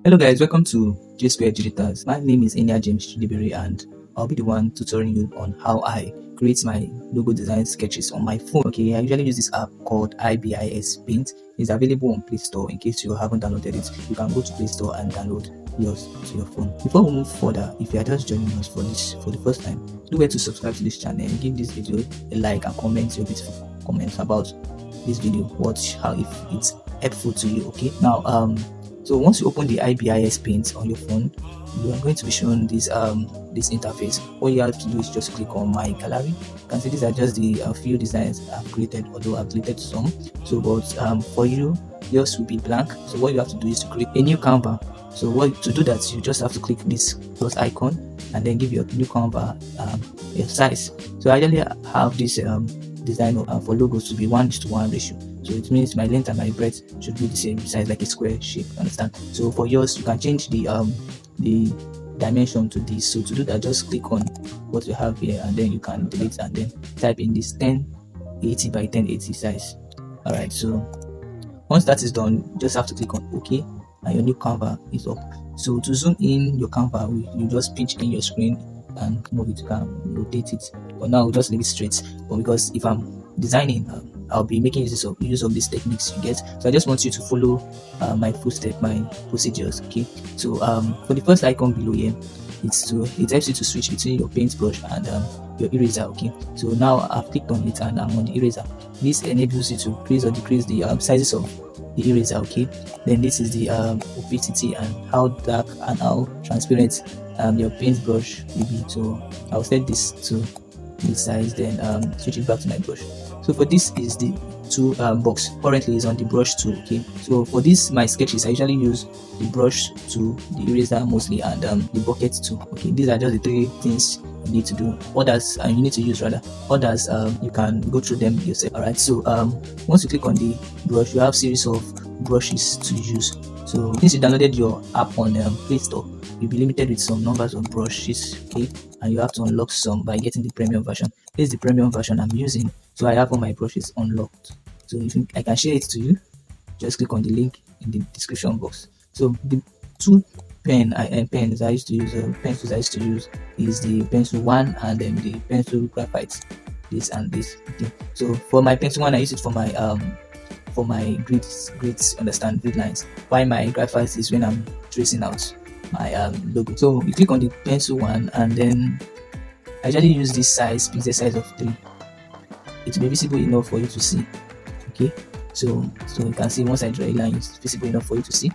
Hello guys, welcome to J Square Digitals. My name is Enya James Chidibiri and I'll be the one tutoring you on how I create my logo design sketches on my phone. Okay, I usually use this app called Ibis Paint. It's available on Play Store. In case you haven't downloaded it, you can go to Play Store and download yours to your phone. Before we move further, if you are just joining us for the first time, do well to subscribe to this channel and give this video a like and comment your beautiful comments about this video. Watch how if it's helpful to you. Okay, now so once you open the Ibis Paint on your phone, you are going to be shown this this interface. All you have to do is just click on my gallery. You can see these are just the few designs I've created, although I've deleted some. So but for you, yours will be blank. So what you have to do is to create a new canvas. So to do that, you just have to click this plus icon and then give your new canvas a size. So I usually have this design for logos to be 1:1 ratio. So it means my length and my breadth should be the same size, like a square shape. Understand? So for yours, you can change the dimension to this. So to do that, just click on what you have here and then you can delete and then type in this 1080 by 1080 size. All right, so once that is done, you just have to click on OK and your new canvas is up. So to zoom in your canvas, you just pinch in your screen and move it, you can rotate it. But now we'll just leave it straight. But because if I'm designing, I'll be making use of these techniques you get. So I just want you to follow my footstep, my procedures. Okay, so for the first icon below here, it helps you to switch between your paintbrush and your eraser. Okay, so now I've clicked on it and I'm on the eraser. This enables you to increase or decrease the sizes of the eraser. Okay, then this is the opacity and how dark and how transparent your paintbrush will be. So I'll set this to this size, then switch it back to my brush. So for this is the tool box. Currently is on the brush tool. Okay, so for this my sketches, I usually use the brush tool, the eraser mostly, and the bucket tool. Okay, these are just the three things you need to do. Others you need to use rather. Others you can go through them yourself. All right. So once you click on the brush, you have series of brushes to use. So since you downloaded your app on Play Store, you'll be limited with some numbers of brushes. Okay, and you have to unlock some by getting the premium version. This is the premium version I'm using, so I have all my brushes unlocked. So if I can share it to you, just click on the link in the description box. So the two pens I used to use, pencils I used to use is the pencil 1 and then the pencil graphite, this and this. Okay. So for my pencil 1, I use it for my grids, understand, grid lines. While my graphite is when I'm tracing out my logo. So you click on the pencil 1 and then I usually use this size, pixel size of 3. It will be visible enough for you to see. Okay, so you can see once I draw a line, it's visible enough for you to see.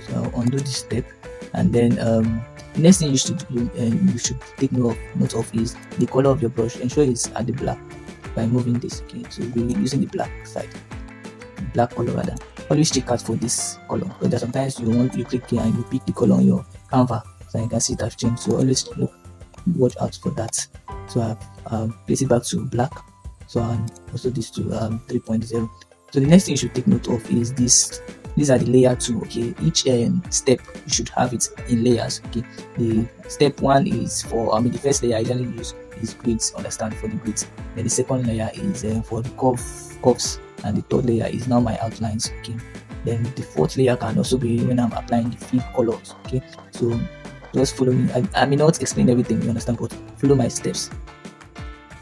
So I'll undo this step, and then the next thing you should take note of is the color of your brush. Ensure it's at the black by moving this. Okay, so we're using the black side, black color rather. Always check out for this color, because sometimes you click here and you pick the color on your canvas, so you can see it has changed. So always watch out for that. So I've placed it back to black. So also this to 3.0. So the next thing you should take note of is this. These are the layer 2. Okay, each step you should have it in layers. Okay, the step 1 is for the first layer I usually use is grids. Understand, for the grids. Then the second layer is for the curves, and the third layer is now my outlines. Okay, then the fourth layer can also be when I'm applying the fill colors. Okay, so just follow me. I may not explain everything, you understand, but follow my steps.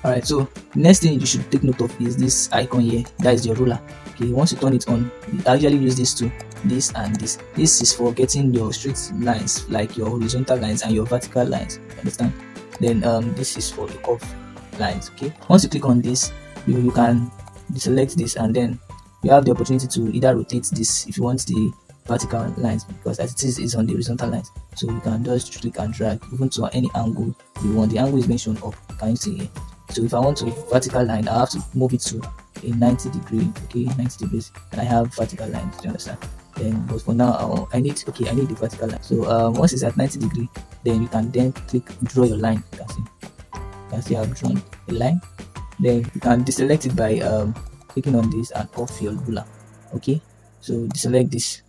Alright, so next thing you should take note of is this icon here. That is your ruler. Okay, once you turn it on, I usually use this to this and this. This is for getting your straight lines, like your horizontal lines and your vertical lines. Understand? Then this is for the curve lines. Okay, once you click on this, you can deselect this and then you have the opportunity to either rotate this if you want the vertical lines, because as it is on the horizontal lines. So you can just click and drag even to any angle you want. The angle is mentioned up. Can you see here? So if I want a vertical line, I have to move it to a 90 degree. Okay, 90 degrees, and I have vertical lines. Do you understand? Then, but for now, I need the vertical line. So once it's at 90 degree, then you can click draw your line. You can see I've drawn a line. Then you can deselect it by clicking on this and off your ruler. Okay, so deselect this.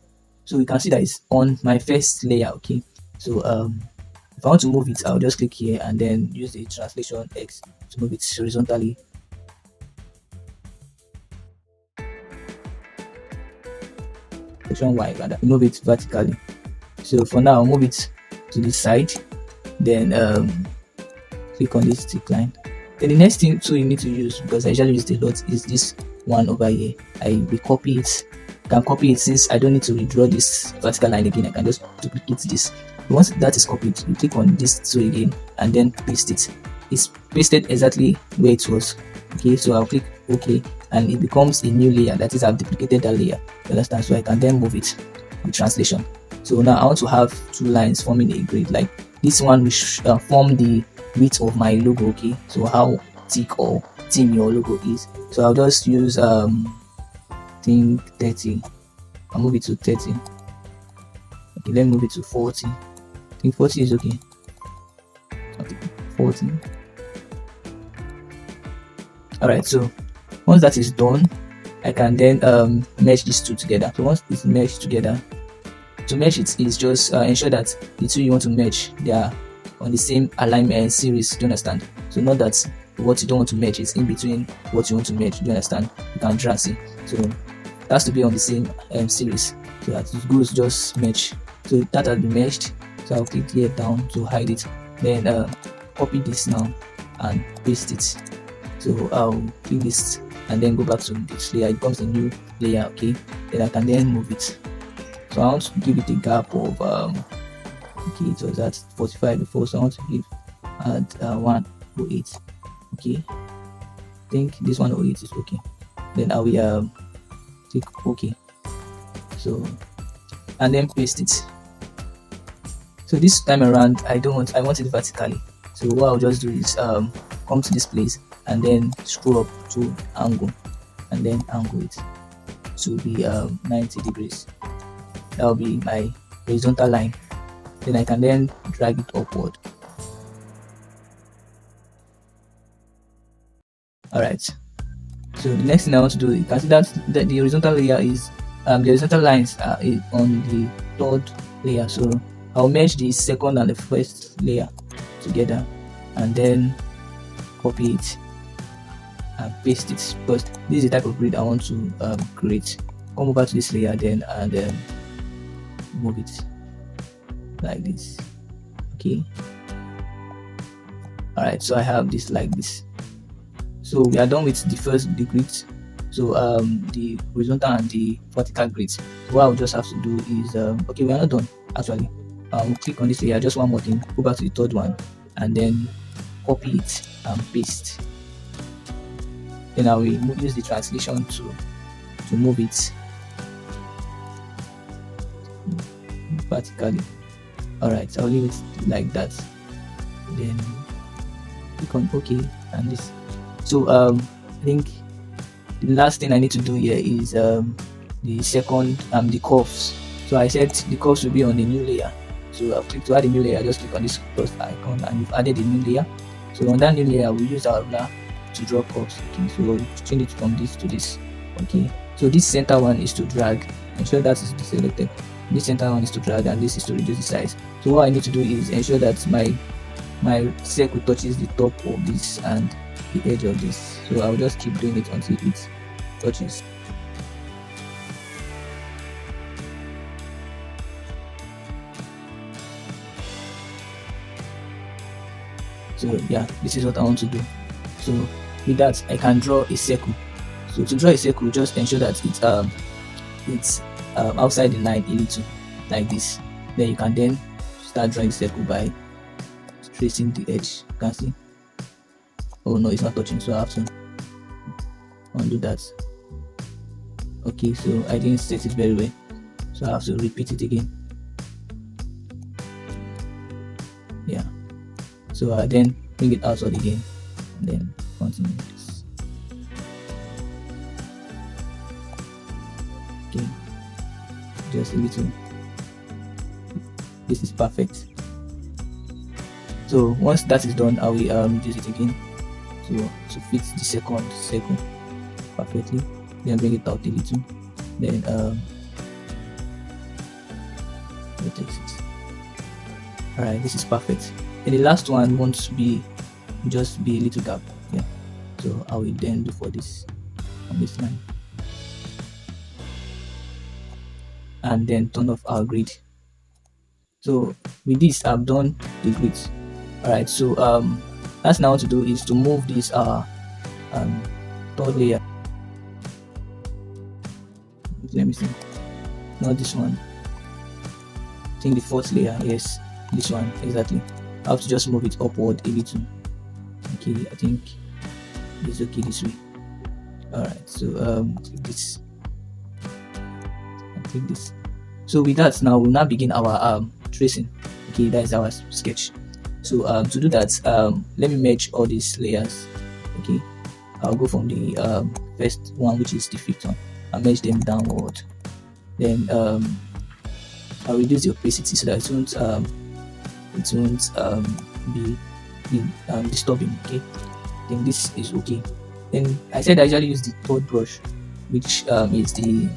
So you can see that it's on my first layer. Okay, so if I want to move it, I'll just click here and then use the translation X to move it horizontally. Section Y rather, move it vertically. So for now, I'll move it to the side, then click on this tick line. Then the next thing tool you need to use, because I usually use it a lot, is this one over here. I will copy it. I can copy it since I don't need to redraw this vertical line again. I can just duplicate this. Once that is copied, you click on this tool again and then paste it. It's pasted exactly where it was. Okay, so I'll click OK and it becomes a new layer. That is, I've duplicated that layer. You understand? So I can then move it with translation. So now I want to have two lines forming a grid. Like this one will form the width of my logo. Okay, so how thick or thin your logo is. So I'll just use think 30. I'll move it to 30. Okay, let me move it to 40. I think 40 is okay. Okay, 40. Alright, so once that is done, I can then mesh these two together. So once it's meshed together, to mesh it is just ensure that the two you want to mesh, they are on the same alignment series. Do you understand? So not that what you don't want to merge is in between what you want to merge. Do you understand? You can drag it. So it has to be on the same series, so that it goes just merge. So that has been meshed. So I'll click here down to hide it. Then copy this now and paste it. So I'll click this and then go back to this layer. It becomes a new layer. Okay, then I can then move it. So I want to give it a gap of okay, so that's 45 before, so I want to give at 108. Okay, I think this 108 is okay. Then I will click OK. So and then paste it. So this time around I want it vertically. So what I'll just do is come to this place and then scroll up to angle and then angle it to be 90 degrees. That will be my horizontal line. Then I can then drag it upward. Alright, so the next thing I want to do, you can see that the horizontal layer is the horizontal lines are on the third layer. So I'll merge the second and the first layer together and then copy it and paste it, because this is the type of grid I want to create. Come over to this layer then and move it like this. Okay, alright, so I have this like this. So we are done with the first grids. So the horizontal and the vertical grids. So what I'll just have to do is okay, we are not done actually. Click on this layer, just one more thing, go back to the third one and then copy it and paste. Then I will use the translation to move it vertically. Alright, I'll leave it like that. Then click on OK and this. So I think the last thing I need to do here is the second the curves. So I said the curves will be on the new layer. So I'll click to add a new layer. Just click on this plus icon and you've added a new layer. So on that new layer we'll use our ruler to draw curves. Okay, so we'll change it from this to this. Okay, so this center one is to drag, ensure that is selected. This center one is to drag and this is to reduce the size. So what I need to do is ensure that my circle touches the top of this and the edge of this. So I'll just keep doing it until it touches. So yeah, this is what I want to do. So with that I can draw a circle. So to draw a circle, just ensure that it's outside the line a little, like this. Then you can then start drawing the circle by tracing the edge. You can see, oh no, it's not touching, so I have to undo that. Okay, so I didn't set it very well, so I have to repeat it again. Yeah, so I then bring it outside again and then continue this. Okay, just a little. This is perfect. So once that is done, I will use it again to fit the second circle perfectly. Then bring it out a little. Then rotate it. Alright, this is perfect. And the last one wants to be just be a little gap. Yeah. So I will then do for this on this line. And then turn off our grid. So with this, I've done the grid. All right, so last thing I want to do is to move this third layer. Let me see, not this one, I think the fourth layer. Yes, this one exactly. I have to just move it upward a little. Okay, I think it's okay this way. All right, so this, I think this. So with that, now we'll now begin our tracing. Okay, that is our sketch. So to do that, let me merge all these layers. Okay, I'll go from the first one, which is the fifth one. I'll merge them downward. Then I'll reduce the opacity so that it won't be disturbing. Okay, then this is okay. Then I said I usually use the third brush, which is the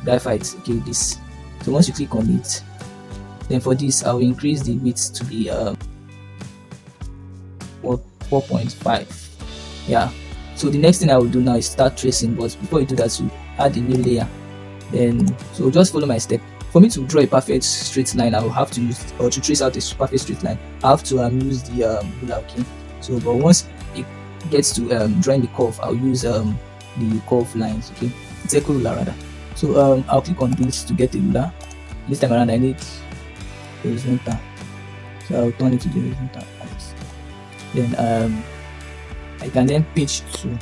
graphite. Okay, this. So once you click on it, then for this I will increase the width to be 4.5. Yeah. So the next thing I will do now is start tracing, but before you do that, you add a new layer. Then so just follow my step. For me to draw a perfect straight line, I will have to use, or to trace out a perfect straight line, I have to use the ruler. Okay. So but once it gets to drawing the curve, I'll use the curve lines. Okay, circle ruler rather. So I'll click on this to get the ruler. This time around I need horizontal, so I'll turn it to the horizontal. Then I can then pitch to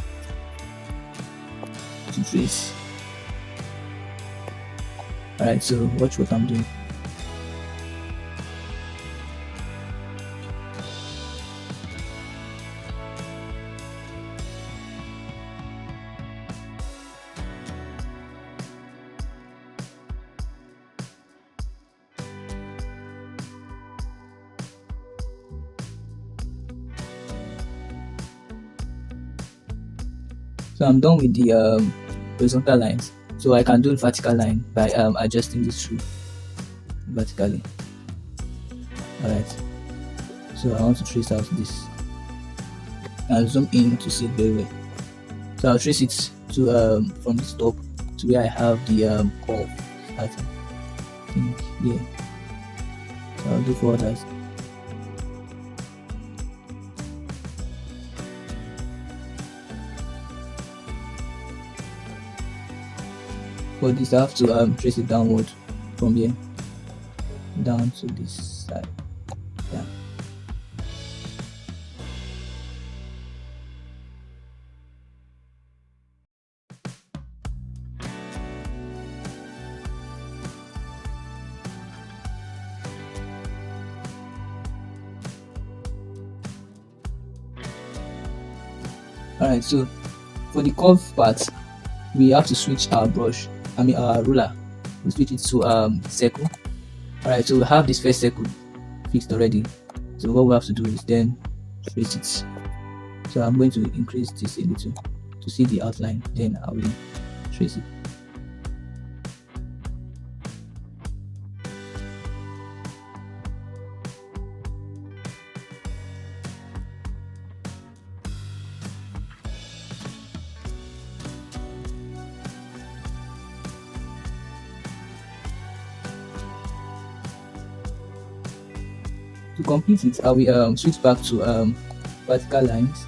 trace. Alright, so watch what I'm doing. So I'm done with the horizontal lines. So I can do a vertical line by adjusting this through vertically. Alright. So I want to trace out this. I'll zoom in to see it very well. So I'll trace it to from this top to where I have the curve starting. I think yeah. So I'll do for others. For this, I have to trace it downward from here down to this side. Yeah. Alright, so for the curve part, we have to switch our brush. Our ruler. We switch it to circle. Alright, so we have this first circle fixed already. So what we have to do is then trace it. So I'm going to increase this a little to see the outline. Then I will trace it. To complete it, I will switch back to vertical lines,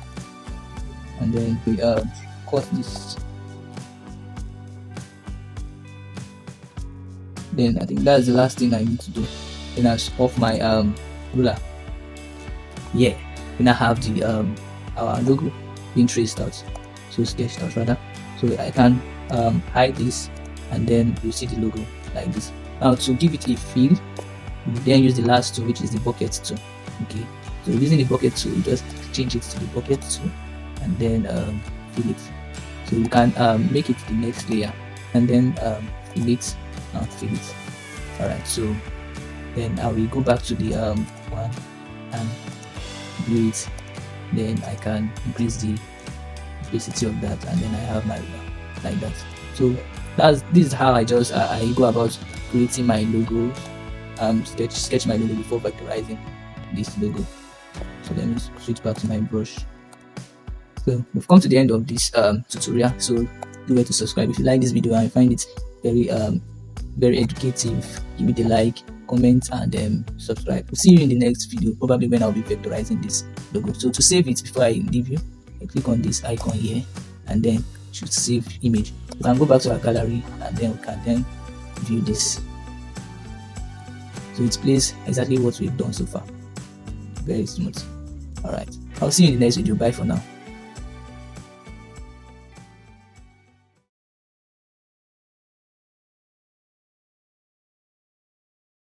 and then we cut this. Then I think that's the last thing I need to do. Then I off my ruler. Yeah, we now have the our logo being traced out, so sketched out rather. So I can hide this, and then you see the logo like this. Now to give it a feel, we then use the last tool, which is the bucket tool. Okay, so using the bucket tool, you just change it to the bucket tool and then fill it. So you can make it the next layer and then fill it and fill it. Alright, so then I will go back to the one and do it. Then I can increase the opacity of that, and then I have my like that. So this is how I just I go about creating my logo. Sketch my logo before vectorizing this logo. So let me switch back to my brush. So we've come to the end of this tutorial. So do well to subscribe if you like this video and you find it very very educative. Give it a like, comment, and subscribe. We'll see you in the next video, probably when I'll be vectorizing this logo. So to save it, before I leave you, I click on this icon here, and then should save image. We can go back to our gallery, and then we can then view this. So it plays exactly what we've done so far. Very smooth. All right, I'll see you in the next video. Bye for now.